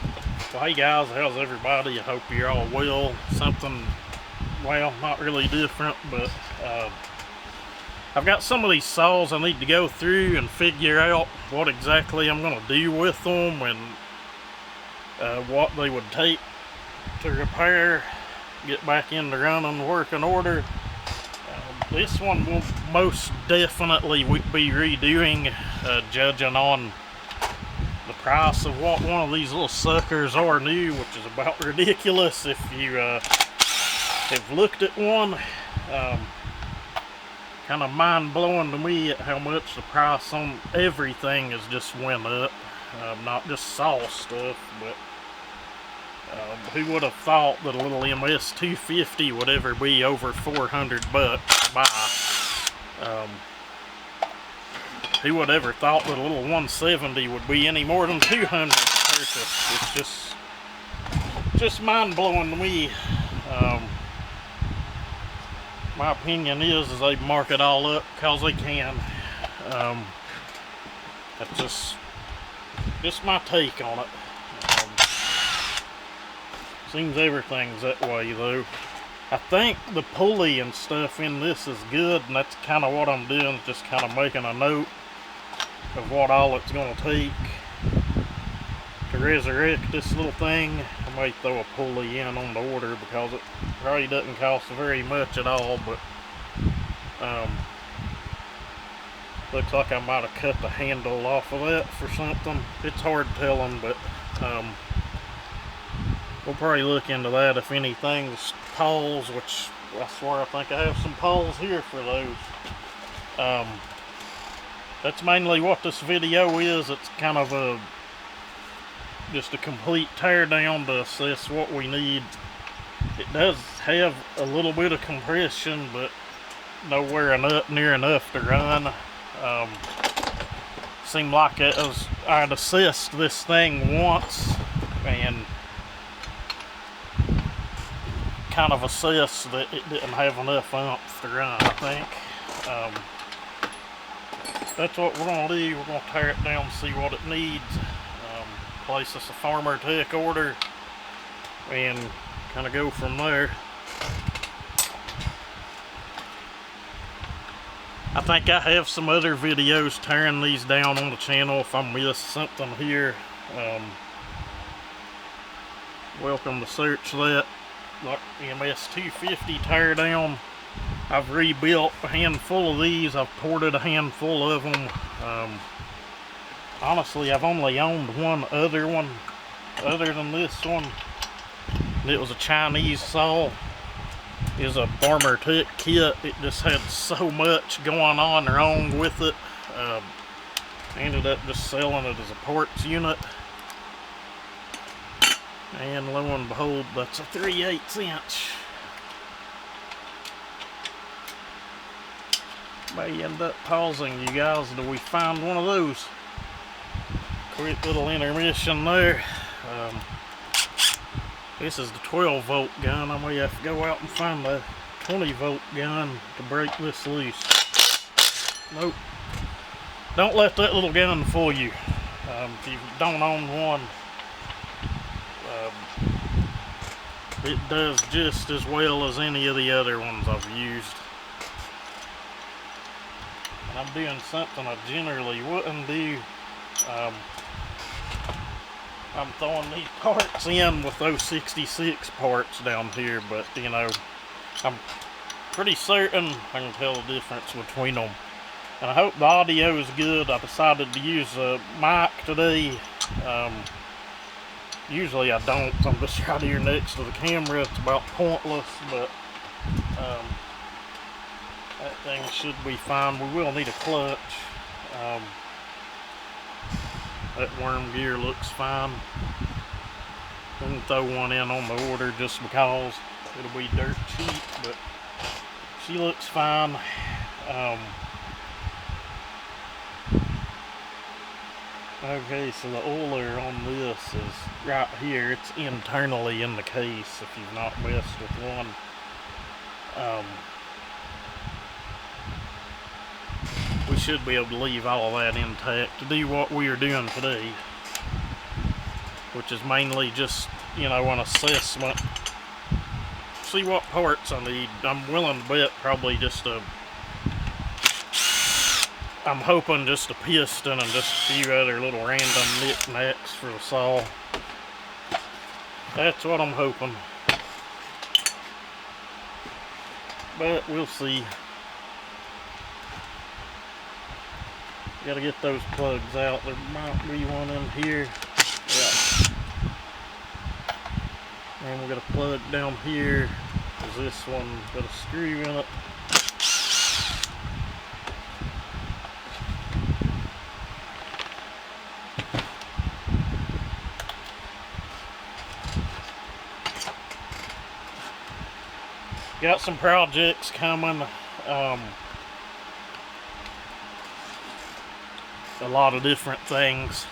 Well, hey guys, how's everybody? I hope you're all well. Something, well, not really different, but I've got some of these saws I need to go through and figure out what exactly I'm going to do with them and what they would take to repair, get back into running, working order. This one will most definitely be redoing, judging on the price of what one of these little suckers are new, which is about ridiculous if you have looked at one. Kind of mind-blowing to me at how much the price on everything has just went up. Not just saw stuff, but who would have thought that a little ms250 would ever be over 400 bucks to buy? Who would ever thought that a little 170 would be any more than 200 to purchase? It's just mind-blowing to me. My opinion is they mark it all up because they can. That's just my take on it. Seems everything's that way though. I think the pulley and stuff in this is good, and that's kind of what I'm doing, just kind of making a note of what all it's going to take to resurrect this little thing. I may throw a pulley in on the order because it probably doesn't cost very much at all, but looks like I might have cut the handle off of that for something. It's hard telling, but we'll probably look into that if anything's pawls, which I swear I think I have some pawls here for those. That's mainly what this video is. It's kind of just a complete teardown to assess what we need. It does have a little bit of compression, but nowhere near enough to run. Seemed like I'd assessed this thing once and kind of assessed that it didn't have enough oomph to run, I think. That's what we're going to do. We're going to tear it down, see what it needs, place us a farmer tech order, and kind of go from there. I think I have some other videos tearing these down on the channel. If I miss something here, welcome to search that. Like ms250 tear down. I've rebuilt a handful of these. I've ported a handful of them. Honestly, I've only owned one other than this one. It was a Chinese saw. It was a farmer tech kit. It just had so much going on wrong with it. Ended up just selling it as a parts unit. And lo and behold, that's a 3/8 inch. May end up pausing you guys till we find one of those. Quick little intermission there. This is the 12 volt gun. I may have to go out and find a 20 volt gun to break this loose. Nope. Don't let that little gun fool you. If you don't own one, it does just as well as any of the other ones I've used. And I'm doing something I generally wouldn't do. I'm throwing these parts in with those 66 parts down here, but you know, I'm pretty certain I can tell the difference between them. And I hope the audio is good. I decided to use a mic today. Usually I don't. I'm just right here next to the camera. It's about pointless, but that thing should be fine. We will need a clutch. That worm gear looks fine. We can throw one in on the order just because it'll be dirt cheap, but she looks fine. Okay, so the oiler on this is right here. It's internally in the case if you've not messed with one. We should be able to leave all of that intact to do what we are doing today. which is mainly just, you know, an assessment. See what parts I need. I'm willing to bet probably just a, I'm hoping just a piston and just a few other little random knickknacks for the saw. That's what I'm hoping. But we'll see. Gotta get those plugs out. There might be one in here. Yeah. And we got a plug down here. Cause this one got a screw in it. Got some projects coming. A lot of different things.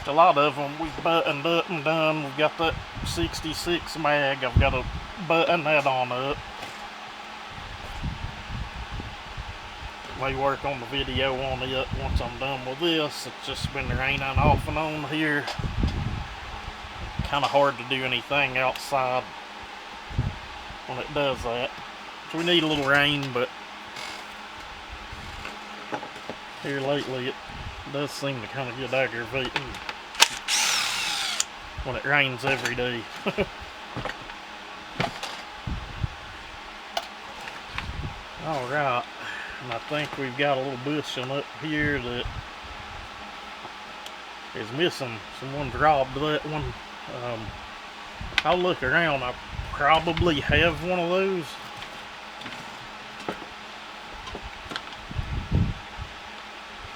A lot of them we've buttoned up and done. We've got that 66 mag. I've got to button that on up. May work on the video on it once I'm done with this. It's just been raining off and on here. Kind of hard to do anything outside when it does that. So we need a little rain, but here lately it does seem to kind of get aggravating when it rains every day. Alright, and I think we've got a little bushing up here that is missing. Someone's robbed that one. I'll look around. I probably have one of those.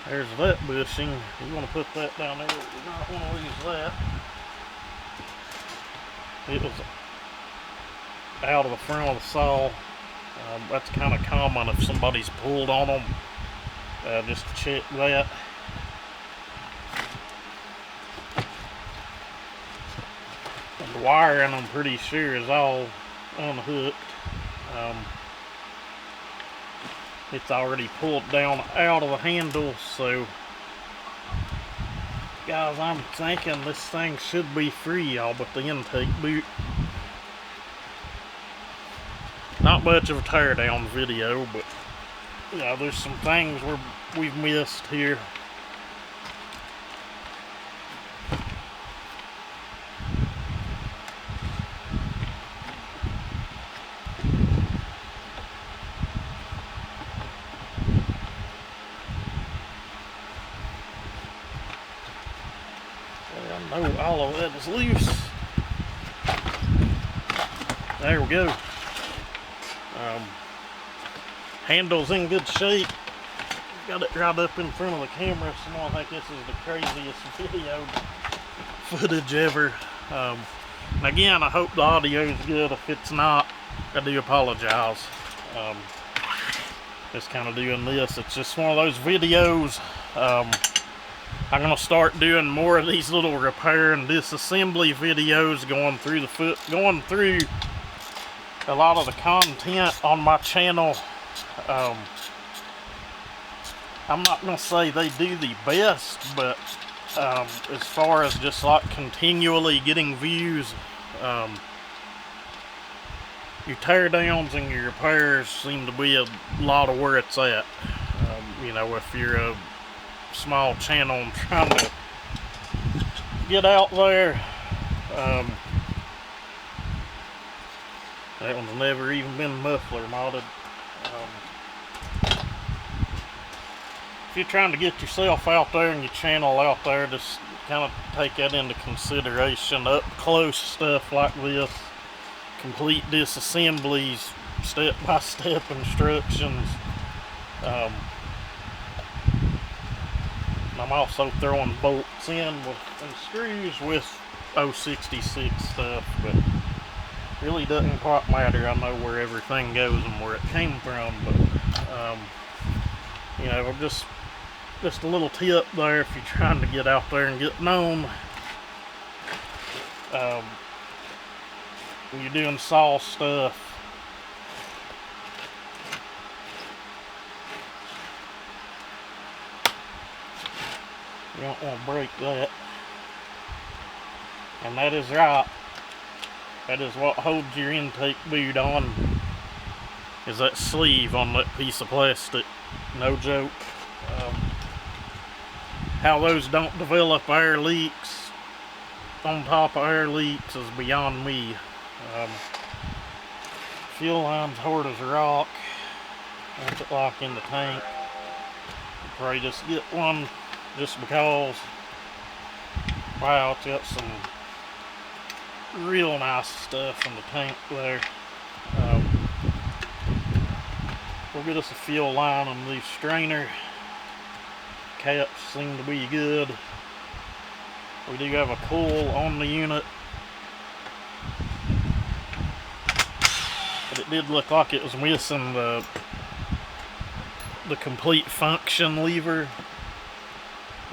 There's that bushing. You want to put that down there. You not want to lose that. It was out of the front of the saw. That's kind of common if somebody's pulled on them. Just to check that. And the wiring, I'm pretty sure, is all unhooked. It's already pulled down out of the handle, so guys, I'm thinking this thing should be free, all but the intake boot. Not much of a teardown video, but yeah, there's some things we've missed here. I know all of that is loose. There we go. Handle's in good shape. Got it right up in front of the camera, so I think this is the craziest video footage ever. And again, I hope the audio is good. If it's not, I do apologize. Just kind of doing this. It's just one of those videos. I'm gonna start doing more of these little repair and disassembly videos, going through a lot of the content on my channel. I'm not gonna say they do the best, but as far as just like continually getting views, your teardowns and your repairs seem to be a lot of where it's at. You know, if you're a small channel and trying to get out there, that one's never even been muffler modded. If you're trying to get yourself out there and your channel out there, just kind of take that into consideration. Up close stuff like this, complete disassemblies, step-by-step instructions. I'm also throwing bolts in and screws with 066 stuff, but really doesn't quite matter. I know where everything goes and where it came from, but you know, just a little tip there if you're trying to get out there and get known. When you're doing saw stuff, You don't want to break that. And that is right. That is what holds your intake boot on, is that sleeve on that piece of plastic. No joke. How those don't develop air leaks on top of air leaks is beyond me. Fuel line's hard as a rock. What's it like in the tank? I'll probably just get one just because. Wow, it's got some real nice stuff in the tank there. We'll get us a fuel line on these strainer. Caps seem to be good. We do have a coil on the unit, but it did look like it was missing the complete function lever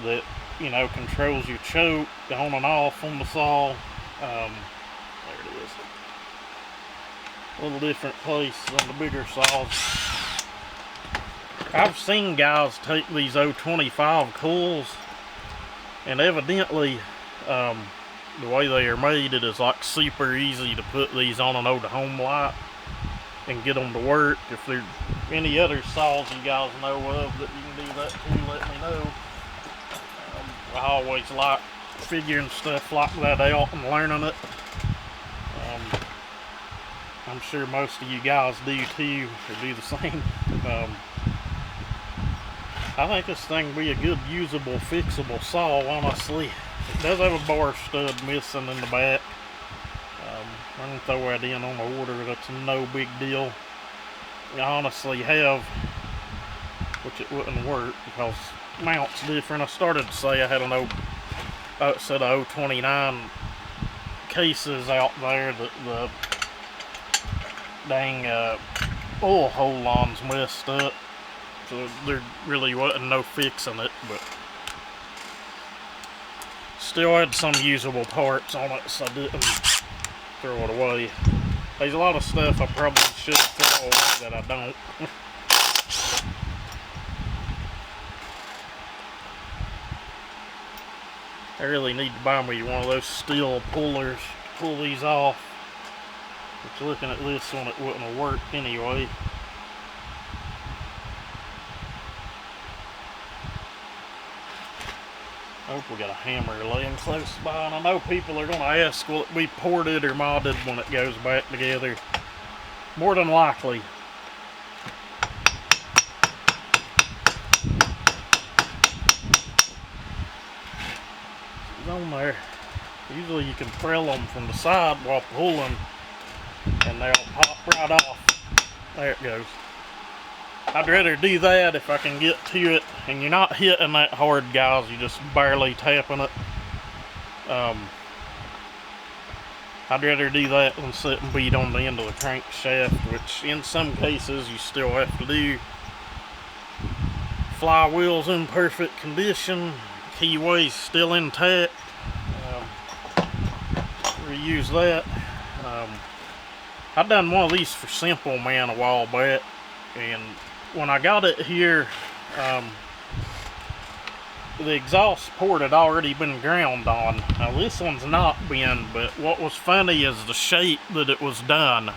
that, you know, controls your choke on and off on the saw. There it is. A little different place than the bigger saws. I've seen guys take these 025 coils, and evidently the way they are made, it is like super easy to put these on an old home light and get them to work. If there's any other saws you guys know of that you can do that too, let me know. I always like figuring stuff like that out and learning it. I'm sure most of you guys do too, or do the same. I think this thing will be a good usable, fixable saw, honestly. It does have a bar stud missing in the back. I can throw that in on the order, that's no big deal. I honestly have, which it wouldn't work because mount's different. I started to say I had an set of 029 cases out there that the dang oil hole on's messed up. So there really wasn't no fixing it, but still had some usable parts on it, so I didn't throw it away. There's a lot of stuff I probably should throw away that I don't. I really need to buy me one of those Stihl pullers to pull these off. But looking at this one, it wouldn't have worked anyway. I hope we got a hammer laying close by, and I know people are going to ask, will it be ported or modded when it goes back together? More than likely. It's on there. Usually you can thrill them from the side while pulling, and they'll pop right off. There it goes. I'd rather do that if I can get to it, and you're not hitting that hard, guys, you're just barely tapping it. I'd rather do that than sit and beat on the end of the crankshaft, which in some cases you still have to do. Flywheel's in perfect condition, keyway's still intact. Reuse that. I done one of these for Simple Man a while back, and when I got it here, the exhaust port had already been ground on. Now this one's not been, but what was funny is the shape that it was done.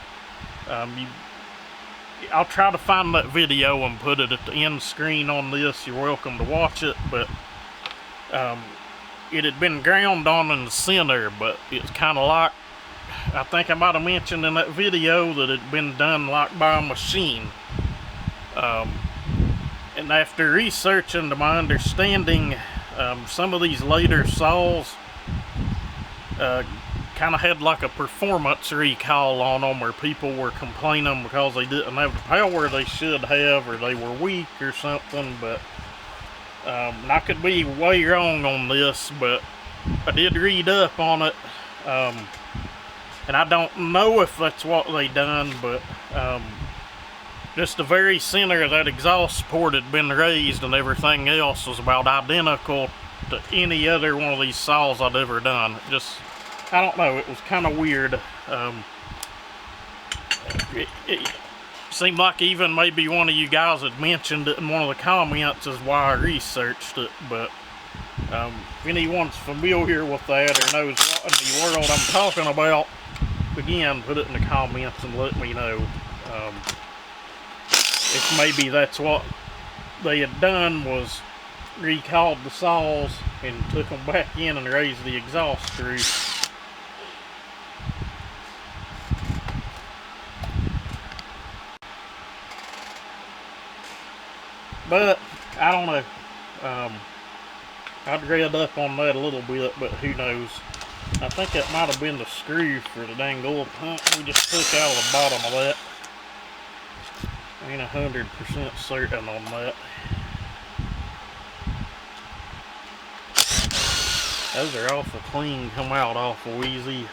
I'll try to find that video and put it at the end screen on this. You're welcome to watch it, but it had been ground on in the center, but it's kind of like, I think I might have mentioned in that video that it had been done like by a machine. And after researching, to my understanding, some of these later saws kind of had like a performance recall on them, where people were complaining because they didn't have the power they should have, or they were weak or something. But and I could be way wrong on this, but I did read up on it, and I don't know if that's what they done, but just the very center of that exhaust port had been raised, and everything else was about identical to any other one of these saws I'd ever done. Just, I don't know, it was kind of weird. It seemed like even maybe one of you guys had mentioned it in one of the comments is why I researched it, but If anyone's familiar with that or knows what in the world I'm talking about, again, put it in the comments and let me know. If maybe that's what they had done, was recalled the saws and took them back in and raised the exhaust screw. But I don't know. I'd read up on that a little bit, but who knows. I think that might have been the screw for the dang oil pump we just took out of the bottom of that. I ain't 100% certain on that. Those are awful clean, come out awful easy.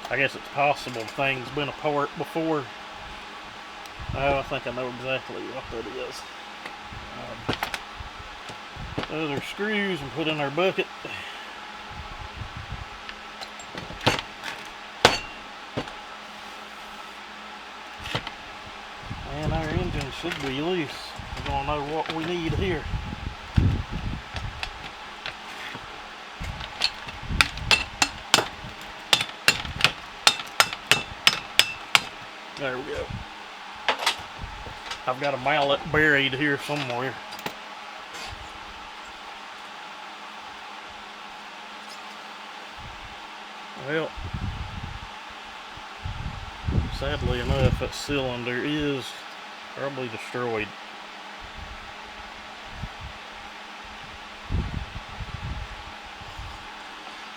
I guess it's possible the thing's been apart before. Oh, I think I know exactly what that is. Those are screws and put in our bucket. And our engine should be loose. We're gonna know what we need here. There we go. I've got a mallet buried here somewhere. Well, sadly enough, that cylinder is probably destroyed.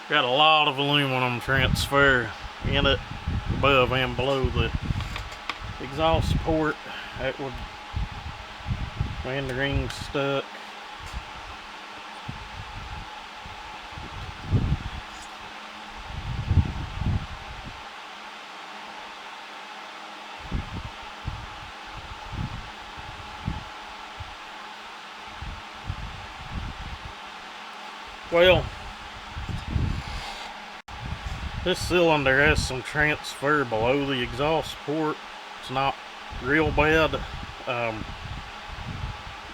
Got a lot of aluminum transfer in it, above and below the exhaust port. That would, and the ring's stuck. Well, this cylinder has some transfer below the exhaust port. It's not real bad. At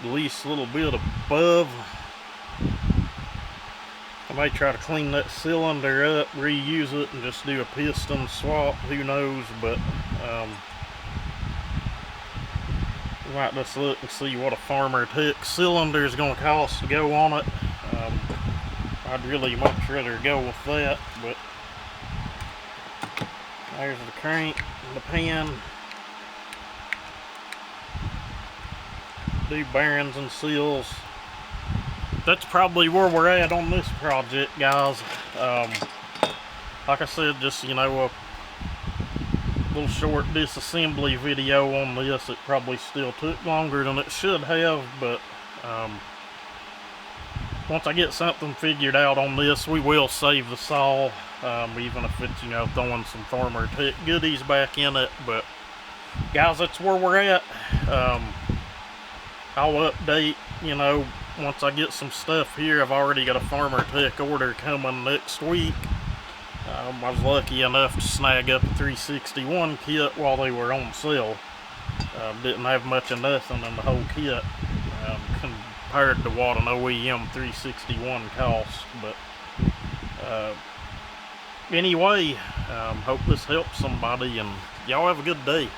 least a little bit above. I may try to clean that cylinder up, reuse it, and just do a piston swap. Who knows? But we might just look and see what a Farmer Tech cylinder is going to cost to go on it. I'd really much rather go with that, but there's the crank and the pan. Do bearings and seals. That's probably where we're at on this project, guys. Like I said, just, you know, a little short disassembly video on this. It probably still took longer than it should have, but once I get something figured out on this, we will save the saw, even if it's, you know, throwing some Farmer Tech goodies back in it. But guys, that's where we're at. I'll update, you know, once I get some stuff here. I've already got a Farmer Tech order coming next week. I was lucky enough to snag up a 361 kit while they were on sale. Didn't have much of nothing in the whole kit compared to what an OEM 361 costs. But anyway, hope this helps somebody, and y'all have a good day.